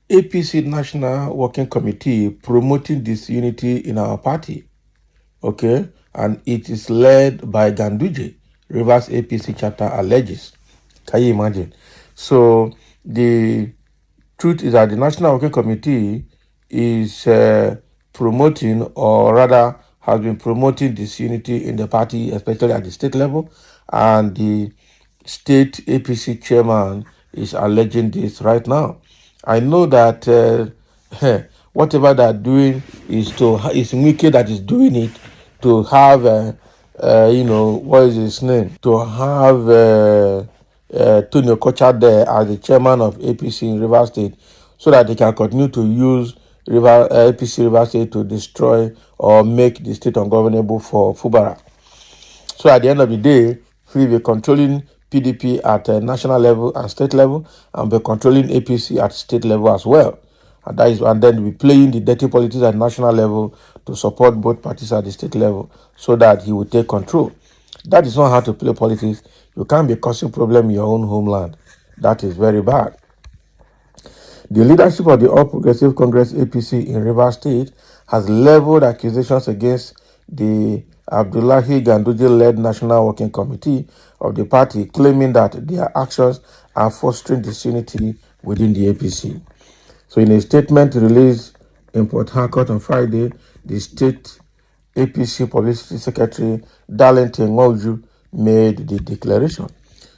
APC National Working Committee promoting disunity in our party. Okay, and it is led by Ganduje, Rivers APC chapter Allege. Can you imagine? So the truth is that the National Working Committee is promoting, or rather has been promoting disunity in the party, especially at the state level, and the state APC chairman is alleging this right now. I know that whatever they're doing is Wike that is doing it to have what is his name, to have Tony Okocha there as the chairman of APC in Rivers State, so that they can continue to use APC Rivers State to destroy or make the state ungovernable for Fubara. So at the end of the day, we will be controlling PDP at a national level and state level, and be controlling APC at state level as well. And then we playing the dirty politics at national level to support both parties at the state level, so that he will take control. That is not how to play politics. You can't be causing problem in your own homeland. That is very bad. The leadership of the All Progressive Congress APC in Rivers State has leveled accusations against the Abdullahi Ganduje-led National Working Committee of the party, claiming that their actions are fostering disunity within the APC. So in a statement released in Port Harcourt on Friday, the state APC Publicity Secretary Darlington Nwauju made the declaration.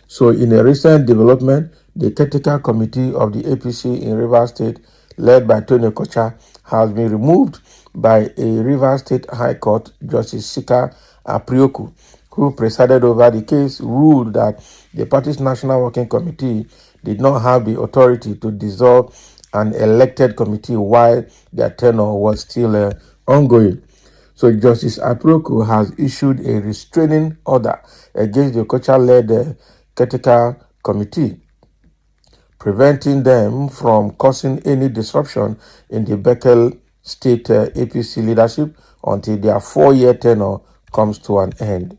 So in a recent development, the Technical Committee of the APC in Rivers State, led by Tony Okocha, has been removed by a Rivers State High Court Justice Sika Aprioku, who presided over the case, ruled that the party's National Working Committee did not have the authority to dissolve an elected committee while their tenure was still ongoing. So Justice Aprioku has issued a restraining order against the Okocha-led Technical Committee, preventing them from causing any disruption in the Beke State APC leadership until their 4-year tenure comes to an end.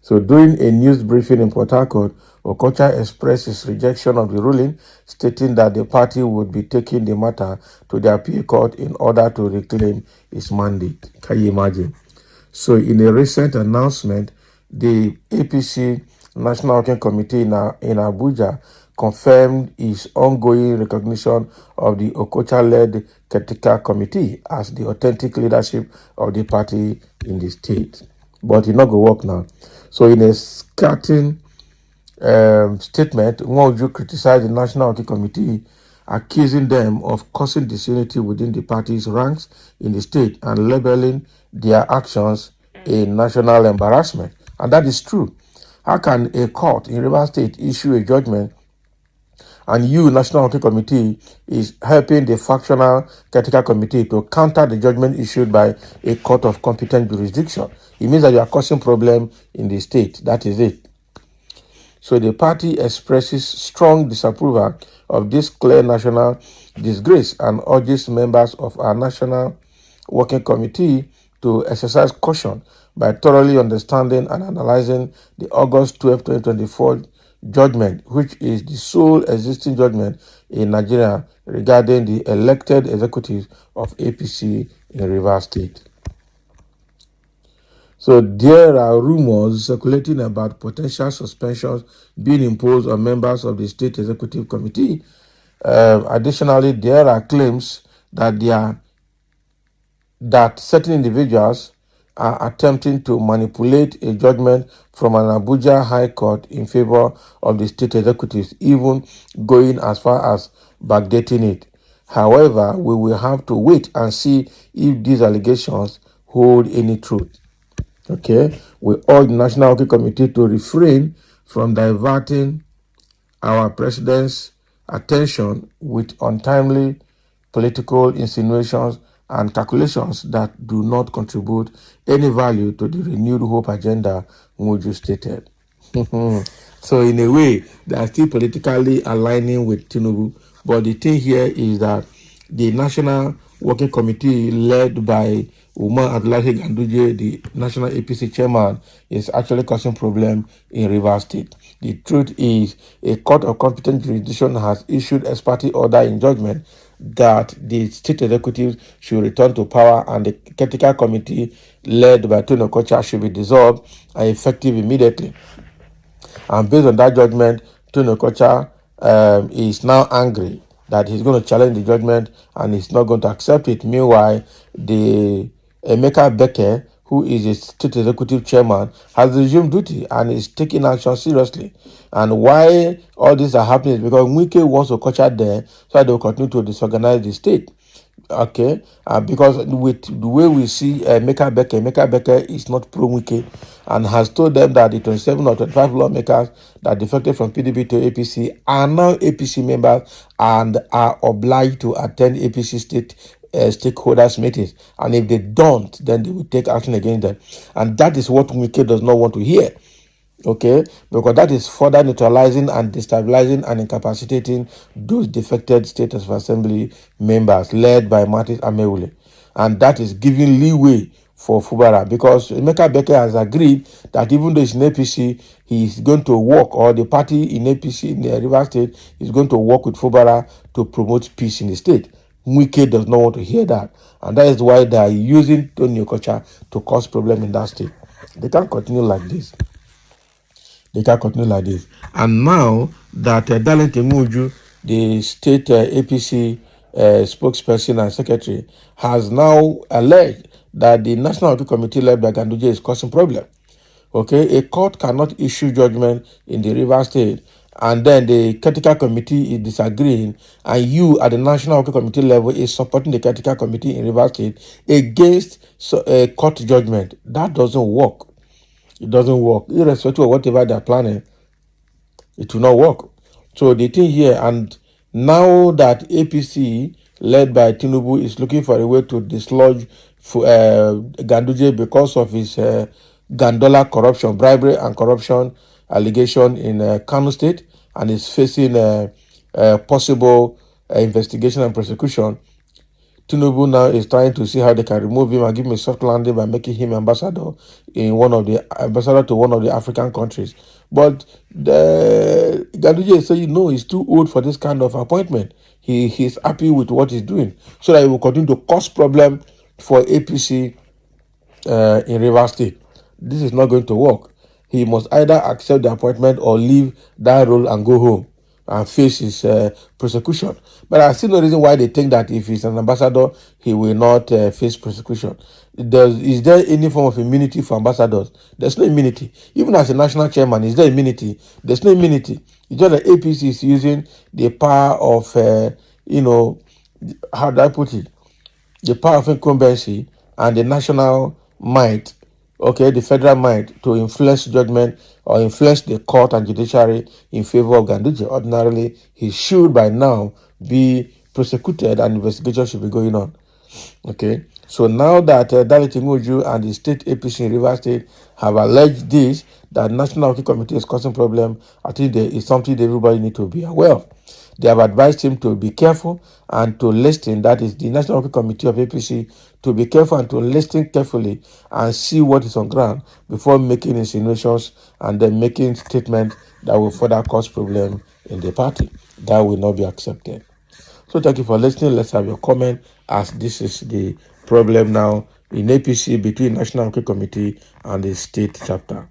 So during a news briefing in Port Harcourt, Okocha expressed his rejection of the ruling, stating that the party would be taking the matter to the appeal court in order to reclaim its mandate. Can you imagine? So in a recent announcement, the APC National Working Committee in Abuja confirmed its ongoing recognition of the Okocha-led Technical Committee as the authentic leadership of the party in the state. But it's not going to work now. So in a scathing statement, Nwauju criticized the National Working Committee, accusing them of causing disunity within the party's ranks in the state and labeling their actions a national embarrassment. And that is true. How can a court in Rivers State issue a judgment and you, National Working Committee, is helping the factional Technical Committee to counter the judgment issued by a court of competent jurisdiction? It means that you are causing problem in the state. That is it. So the party expresses strong disapproval of this clear national disgrace and urges members of our National Working Committee to exercise caution by thoroughly understanding and analyzing the August 12, 2024 judgment, which is the sole existing judgment in Nigeria regarding the elected executives of APC in Rivers State. So there are rumors circulating about potential suspensions being imposed on members of the State Executive Committee. Additionally, there are claims that certain individuals are attempting to manipulate a judgment from an Abuja High Court in favor of the state executives, even going as far as backdating it. However, we will have to wait and see if these allegations hold any truth. Okay, we urge the National Working Committee to refrain from diverting our president's attention with untimely political insinuations and calculations that do not contribute any value to the renewed hope agenda Nwauju stated. So in a way, they are still politically aligning with Tinubu. But the thing here is that the National Working Committee led by Allege Ganduje, the National APC chairman, is actually causing problem in Rivers State. The truth is, a court of competent jurisdiction has issued ex parte order in judgment, that the state executive should return to power and the caretaker committee led by Tony Okocha should be dissolved and effective immediately. And based on that judgment, Tony Okocha is now angry that he's going to challenge the judgment and he's not going to accept it. Meanwhile, the Beke, who is a state executive chairman, has resumed duty and is taking action seriously. And why all this are happening is because Wike wants Okocha there so that they will continue to disorganize the state. Okay, because with the way we see Emeka Beke is not pro-Wike and has told them that the 27 or 25 lawmakers that defected from PDP to APC are now APC members and are obliged to attend APC state stakeholders meetings. And if they don't, then they will take action against them. And that is what Wike does not want to hear. Okay, because that is further neutralizing and destabilizing and incapacitating those defected state of assembly members led by Martin Amewule, and that is giving leeway for Fubara because Emeka Beke has agreed that even though he's in APC, he is going to work, or the party in APC in the River State is going to work with Fubara to promote peace in the state. Wike does not want to hear that, and that is why they are using Tony Okocha to cause problem in that state. They can't continue like this. They can continue like this. And now that Nwauju, the state APC spokesperson and secretary, has now alleged that the National Audit Committee led by Ganduje is causing problem. Okay, a court cannot issue judgment in the River State, and then the caretaker committee is disagreeing, and you at the National Audit Committee level is supporting the caretaker committee in River State against a court judgment. That doesn't work. It doesn't work. Irrespective of whatever they're planning, it will not work. So the thing here, and now that APC, led by Tinubu, is looking for a way to dislodge Ganduje because of his Gandola corruption, bribery and corruption allegation in Kano State, and is facing possible investigation and prosecution. Tinubu now is trying to see how they can remove him and give him a soft landing by making him ambassador to one of the African countries. But the Ganduje is saying no, he's too old for this kind of appointment. He's happy with what he's doing, so that he will continue to cause problem for APC in Rivers State. This is not going to work. He must either accept the appointment or leave that role and go home and face his prosecution. But I see no reason why they think that if he's an ambassador, he will not face prosecution. Is there any form of immunity for ambassadors? There's no immunity. Even as a national chairman, is there immunity? There's no immunity. It's just that APC is using the power of, how do I put it? The power of incumbency and the national might, okay, the federal might, to influence judgment or influence the court and judiciary in favor of Ganduje. Ordinarily, he should by now be prosecuted and investigation should be going on. Okay, so now that Nwauju and the state APC in Rivers State have alleged this, that National Audit Committee is causing problem, I think there is something that everybody need to be aware of. They have advised him to be careful and to listen, that is the National Audit Committee of APC, to be careful and to listen carefully and see what is on ground before making insinuations and then making statements that will further cause problem in the party. That will not be accepted. So thank you for listening. Let's have your comment, as this is the problem now in APC between National Audit Committee and the state chapter.